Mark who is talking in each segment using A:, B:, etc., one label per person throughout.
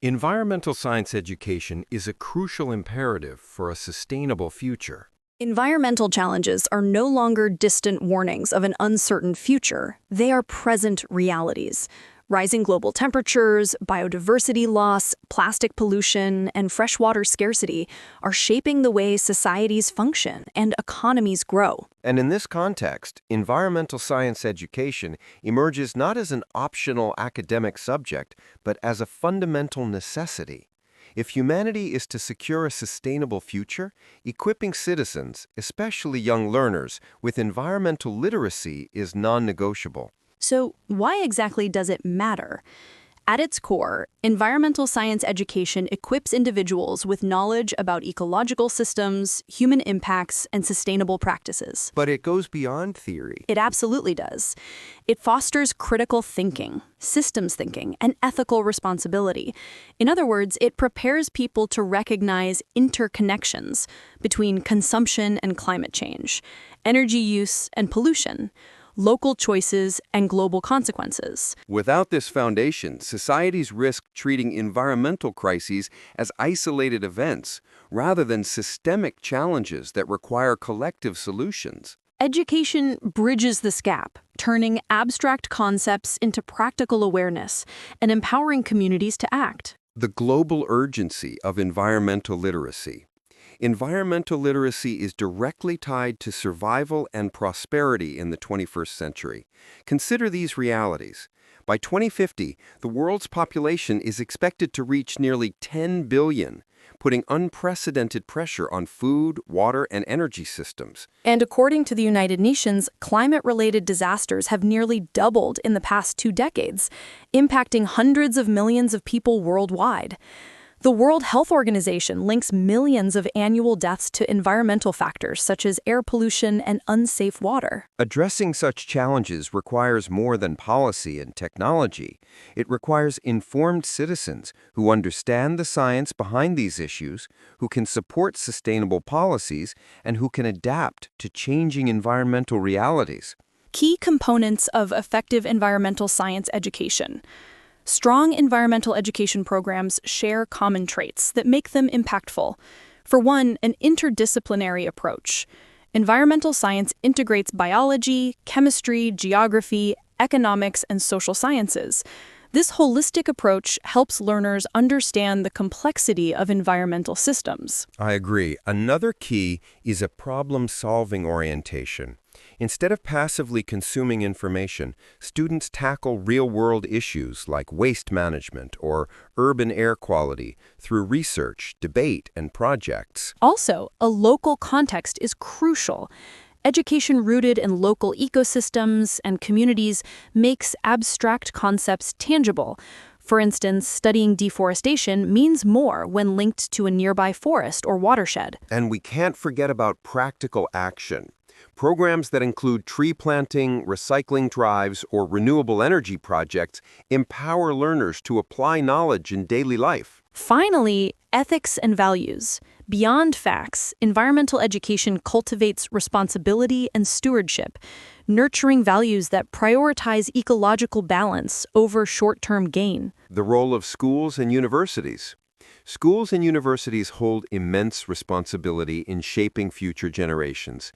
A: Environmental science education is a crucial imperative for a sustainable future.
B: Environmental challenges are no longer distant warnings of an uncertain future. They are present realities. Rising global temperatures, biodiversity loss, plastic pollution, and freshwater scarcity are shaping the way societies function and economies grow.
A: And in this context, environmental science education emerges not as an optional academic subject, but as a fundamental necessity. If humanity is to secure a sustainable future, equipping citizens, especially young learners, with environmental literacy is non-negotiable.
B: So, why exactly does it matter? At its core, environmental science education equips individuals with knowledge about ecological systems, human impacts, and sustainable practices.
A: But it goes beyond theory.
B: It absolutely does. It fosters critical thinking, systems thinking, and ethical responsibility. In other words, it prepares people to recognize interconnections between consumption and climate change, energy use and pollution, local choices, and global consequences.
A: Without this foundation, societies risk treating environmental crises as isolated events rather than systemic challenges that require collective solutions.
B: Education bridges this gap, turning abstract concepts into practical awareness and empowering communities to act.
A: The global urgency of environmental literacy. Environmental literacy is directly tied to survival and prosperity in the 21st century. Consider these realities. By 2050, the world's population is expected to reach nearly 10 billion, putting unprecedented pressure on food, water, and energy systems.
B: And according to the United Nations, climate-related disasters have nearly doubled in the past 2 decades, impacting hundreds of millions of people worldwide. The World Health Organization links millions of annual deaths to environmental factors such as air pollution and unsafe water.
A: Addressing such challenges requires more than policy and technology. It requires informed citizens who understand the science behind these issues, who can support sustainable policies, and who can adapt to changing environmental realities.
B: Key components of effective environmental science education. Strong environmental education programs share common traits that make them impactful. For one, an interdisciplinary approach. Environmental science integrates biology, chemistry, geography, economics, and social sciences. This holistic approach helps learners understand the complexity of environmental systems.
A: I agree. Another key is a problem-solving orientation. Instead of passively consuming information, students tackle real-world issues like waste management or urban air quality through research, debate, and projects.
B: Also, a local context is crucial. Education rooted in local ecosystems and communities makes abstract concepts tangible. For instance, studying deforestation means more when linked to a nearby forest or watershed.
A: And we can't forget about practical action. Programs that include tree planting, recycling drives, or renewable energy projects empower learners to apply knowledge in daily life.
B: Finally, ethics and values. Beyond facts, environmental education cultivates responsibility and stewardship, nurturing values that prioritize ecological balance over short-term gain.
A: The role of schools and universities. Schools and universities hold immense responsibility in shaping future generations.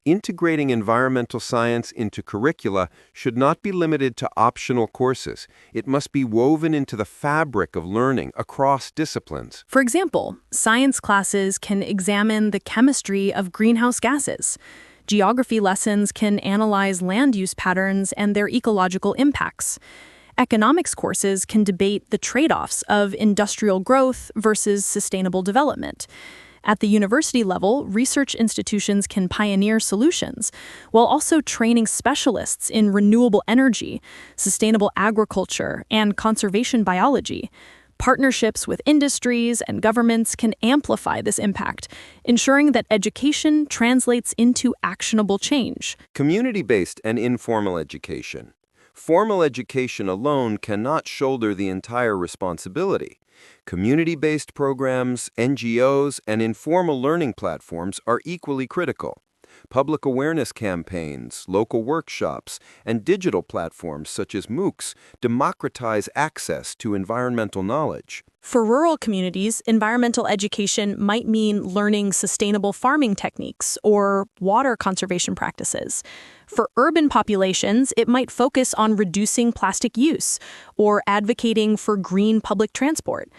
A: Integrating environmental science into curricula should not be limited to optional courses. It must be woven into the fabric of learning across disciplines.
B: For example, science classes can examine the chemistry of greenhouse gases. Geography lessons can analyze land use patterns and their ecological impacts. Economics courses can debate the trade-offs of industrial growth versus sustainable development. At the university level, research institutions can pioneer solutions, while also training specialists in renewable energy, sustainable agriculture, and conservation biology. Partnerships with industries and governments can amplify this impact, ensuring that education translates into actionable change.
A: Community-based and informal education. Formal education alone cannot shoulder the entire responsibility. Community-based programs, NGOs, and informal learning platforms are equally critical. Public awareness campaigns, local workshops, and digital platforms such as MOOCs democratize access to environmental knowledge.
B: For rural communities, environmental education might mean learning sustainable farming techniques or water conservation practices. For urban populations, it might focus on reducing plastic use or advocating for green public transport.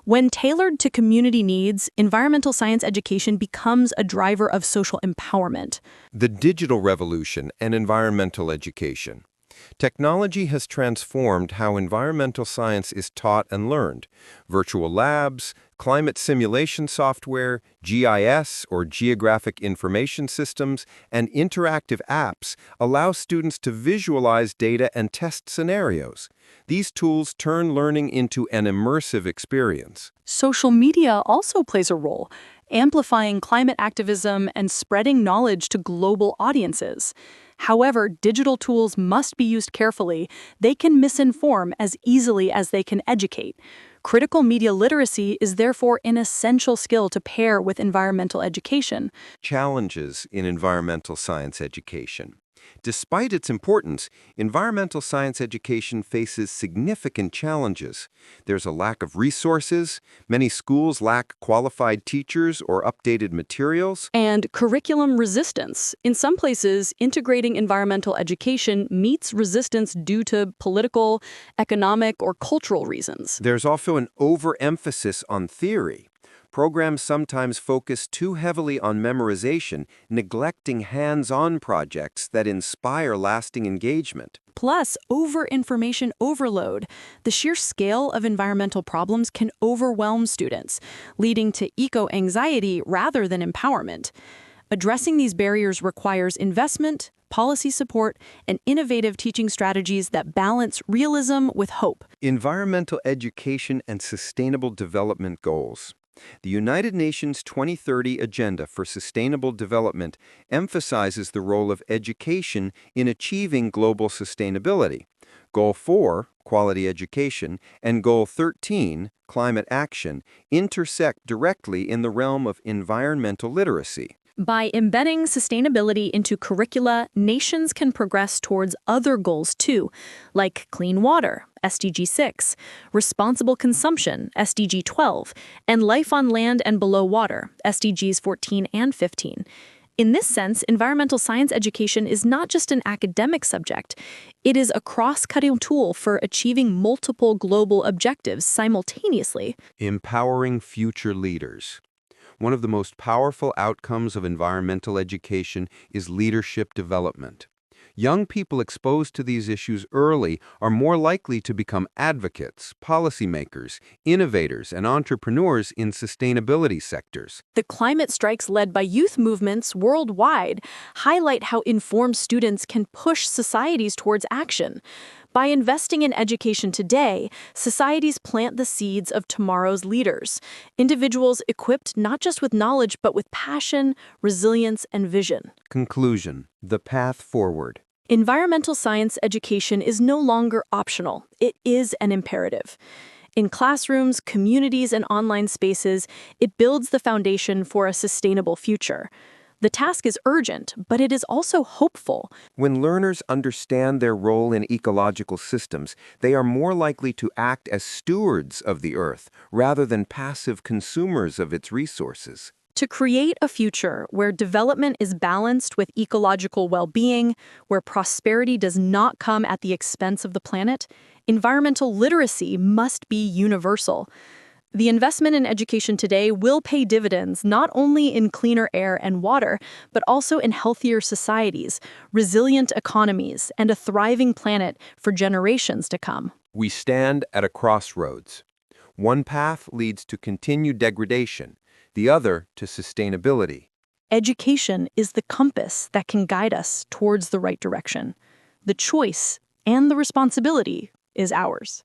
B: When tailored to community needs, environmental science education becomes a driver of social empowerment.
A: The digital revolution and environmental education. Technology has transformed how environmental science is taught and learned. Virtual labs, climate simulation software, GIS or Geographic Information Systems, and interactive apps allow students to visualize data and test scenarios. These tools turn learning into an immersive experience.
B: Social media also plays a role, amplifying climate activism and spreading knowledge to global audiences. However, digital tools must be used carefully. They can misinform as easily as they can educate. Critical media literacy is therefore an essential skill to pair with environmental education.
A: Challenges in environmental science education. Despite its importance, environmental science education faces significant challenges. There's a lack of resources, many schools lack qualified teachers or updated materials,
B: And curriculum resistance. In some places, integrating environmental education meets resistance due to political, economic, or cultural reasons.
A: There's also an overemphasis on theory. Programs sometimes focus too heavily on memorization, neglecting hands-on projects that inspire lasting engagement.
B: Plus, over-information overload. The sheer scale of environmental problems can overwhelm students, leading to eco-anxiety rather than empowerment. Addressing these barriers requires investment, policy support, and innovative teaching strategies that balance realism with hope.
A: Environmental education and sustainable development goals. The United Nations 2030 Agenda for Sustainable Development emphasizes the role of education in achieving global sustainability. Goal 4, Quality Education, and Goal 13, Climate Action, intersect directly in the realm of environmental literacy.
B: By embedding sustainability into curricula, nations can progress towards other goals too, like clean water, SDG 6, responsible consumption, SDG 12, and life on land and below water, SDGs 14 and 15. In this sense, environmental science education is not just an academic subject. It is a cross-cutting tool for achieving multiple global objectives simultaneously.
A: Empowering future leaders. One of the most powerful outcomes of environmental education is leadership development. Young people exposed to these issues early are more likely to become advocates, policymakers, innovators, and entrepreneurs in sustainability sectors.
B: The climate strikes led by youth movements worldwide highlight how informed students can push societies towards action. By investing in education today, societies plant the seeds of tomorrow's leaders, individuals equipped not just with knowledge but with passion, resilience, and vision.
A: Conclusion: the path forward.
B: Environmental science education is no longer optional. It is an imperative. In classrooms, communities, and online spaces, it builds the foundation for a sustainable future. The task is urgent, but it is also hopeful.
A: When learners understand their role in ecological systems, they are more likely to act as stewards of the Earth rather than passive consumers of its resources.
B: To create a future where development is balanced with ecological well-being, where prosperity does not come at the expense of the planet, environmental literacy must be universal. The investment in education today will pay dividends not only in cleaner air and water, but also in healthier societies, resilient economies, and a thriving planet for generations to come.
A: We stand at a crossroads. One path leads to continued degradation, the other to sustainability.
B: Education is the compass that can guide us towards the right direction. The choice and the responsibility is ours.